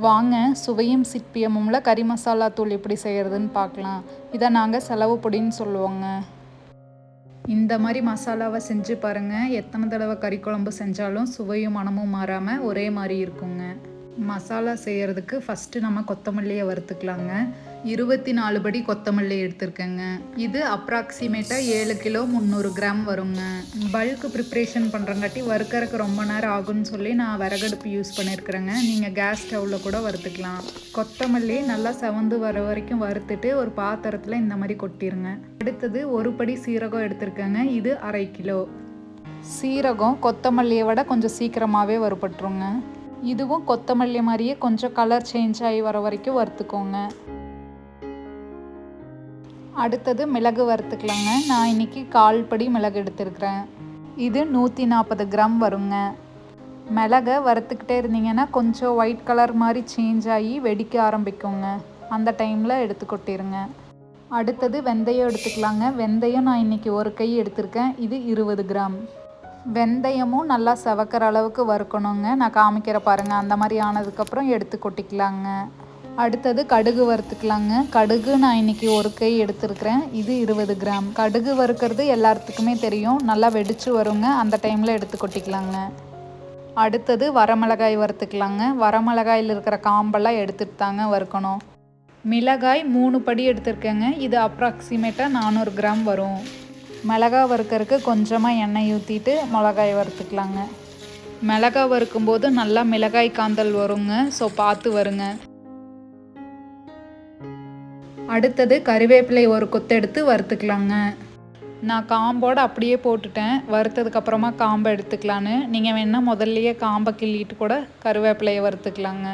வாங்க சுவையும் சிற்பியமும்ல கறி மசாலா தூள் எப்படி செய்கிறதுன்னு பார்க்கலாம். இதை நாங்கள் செலவு பொடின்னு சொல்லுவோங்க. இந்த மாதிரி மசாலாவை செஞ்சு பாருங்கள். எத்தனை தடவை கறி குழம்பு செஞ்சாலும் சுவையும் மனமும் மாறாமல் ஒரே மாதிரி இருக்குங்க. மசாலா செய்கிறதுக்கு ஃபஸ்ட்டு நம்ம கொத்தமல்லியை வறுத்துக்கலாங்க. 24 படி கொத்தமல்லி எடுத்துருக்கேங்க. இது அப்ராக்சிமேட்டாக 7 கிலோ 300 கிராம் வருங்க. பல்க்கு ப்ரிப்ரேஷன் பண்ணுறங்காட்டி வறுக்கறக்கு ரொம்ப நேரம் ஆகும்னு சொல்லி நான் விறகடுப்பு யூஸ் பண்ணியிருக்கிறேங்க. நீங்கள் கேஸ் ஸ்டவ்வில் கூட வறுத்துக்கலாம். கொத்தமல்லி நல்லா செவந்து வர வரைக்கும் வறுத்துட்டு ஒரு பாத்திரத்தில் இந்த மாதிரி கொட்டிடுங்க. அடுத்தது 1 படி சீரகம் எடுத்துருக்கேங்க. இது 1/2 கிலோ. சீரகம் கொத்தமல்லியை விட கொஞ்சம் சீக்கிரமாகவே வறுபட்டுருங்க. இதுவும் கொத்தமல்லி மாதிரியே கொஞ்சம் கலர் சேஞ்ச் ஆகி வர வரைக்கும் வறுத்துக்கோங்க. அடுத்தது மிளகு வறுத்துக்கலாங்க. நான் இன்றைக்கி 1/4 படி மிளகு எடுத்துருக்கிறேன். இது 140 கிராம் வருங்க. மிளகை வறுத்துக்கிட்டே இருந்தீங்கன்னா கொஞ்சம் ஒயிட் கலர் மாதிரி சேஞ்ச் ஆகி வெடிக்க ஆரம்பிக்குங்க. அந்த டைமில் எடுத்து கொட்டிடுங்க. அடுத்தது வெந்தயம் எடுத்துக்கலாங்க. வெந்தயம் நான் இன்றைக்கி 1 கை எடுத்திருக்கேன். இது 20 கிராம். வெந்தயமும் நல்லா செவக்கிற அளவுக்கு வறுக்கணுங்க. நான் காமிக்கிற பாருங்கள். அந்த மாதிரி ஆனதுக்கப்புறம் எடுத்து கொட்டிக்கலாங்க. அடுத்தது கடுகு வறுத்துக்கலாங்க. கடுகு நான் இன்றைக்கி 1 கை எடுத்துருக்கிறேன். இது 20 கிராம். கடுகு வறுக்கிறது எல்லாத்துக்குமே தெரியும். நல்லா வெடிச்சு வருங்க. அந்த டைமில் எடுத்து கொட்டிக்கலாங்க. அடுத்தது வரமிளகாய் வறுத்துக்கலாங்க. வரமிளகாயில் இருக்கிற காம்பெல்லாம் எடுத்துட்டு தாங்க வறுக்கணும். மிளகாய் 3 படி எடுத்துருக்கேங்க. இது அப்ராக்சிமேட்டாக 400 கிராம் வரும். மிளகாய் வறுக்கிறதுக்கு கொஞ்சமாக எண்ணெய் ஊற்றிட்டு மிளகாய் வறுத்துக்கலாங்க. மிளகாய் வறுக்கும்போது நல்லா மிளகாய் காந்தல் வருங்க. ஸோ பார்த்து வருங்க. அடுத்தது கறிவேப்பிலை 1 கொத்து எடுத்து வறுத்துக்கலாங்க. நான் காம்போடு அப்படியே போட்டுட்டேன். வறுத்ததுக்கப்புறமா காம்பை எடுத்துக்கலான்னு. நீங்கள் வேணால் முதல்லையே காம்பை கிள்ளிட்டு கூட கறிவேப்பிலையை வறுத்துக்கலாங்க.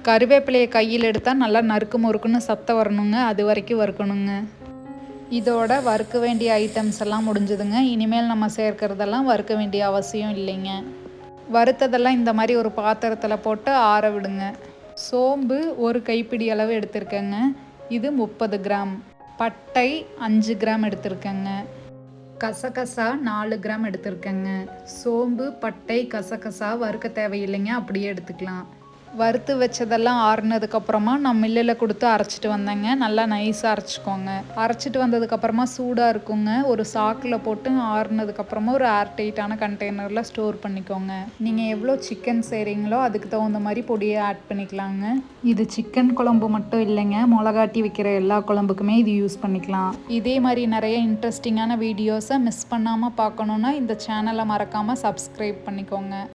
கறிவேப்பிலையை கையில் எடுத்தால் நல்லா நறுக்கு முறுக்குன்னு சத்தம் வரணுங்க. அது வரைக்கும் வறுக்கணுங்க. இதோட வறுக்க வேண்டிய ஐட்டம்ஸ் எல்லாம் முடிஞ்சுதுங்க. இனிமேல் நம்ம சேர்க்கிறதெல்லாம் வறுக்க வேண்டிய அவசியம் இல்லைங்க. வறுத்ததெல்லாம் இந்த மாதிரி ஒரு பாத்திரத்தில் போட்டு ஆற விடுங்க. சோம்பு 1 கைப்பிடி அளவு எடுத்திருக்கேங்க. இது 30 கிராம். பட்டை 5 கிராம் எடுத்திருக்கேங்க. கசகசா 4 கிராம் எடுத்திருக்கேங்க. சோம்பு, பட்டை, கசகசா வறுக்க தேவையில்லைங்க. அப்படியே எடுத்துக்கலாம். வறுத்து வச்சதெல்லாம் ஆறுனதுக்கப்புறமா நான் மில்லில் கொடுத்து அரைச்சிட்டு வந்தேங்க. நல்லா நைஸாக அரைச்சிக்கோங்க. அரைச்சிட்டு வந்ததுக்கப்புறமா சூடாக இருக்குங்க. ஒரு சாக்கில் போட்டு ஆறுனதுக்கப்புறமா ஒரு ஏர்டைட்டான கண்டெய்னரில் ஸ்டோர் பண்ணிக்கோங்க. நீங்கள் எவ்வளோ சிக்கன் செய்கிறீங்களோ அதுக்கு தகுந்த மாதிரி பொடியை ஆட் பண்ணிக்கலாங்க. இது சிக்கன் குழம்பு மட்டும் இல்லைங்க. மிளகாட்டி வைக்கிற எல்லா குழம்புக்குமே இது யூஸ் பண்ணிக்கலாம். இதே மாதிரி நிறைய இன்ட்ரெஸ்டிங்கான வீடியோஸை மிஸ் பண்ணாமல் பார்க்கணுன்னா இந்த சேனலை மறக்காமல் சப்ஸ்கிரைப் பண்ணிக்கோங்க.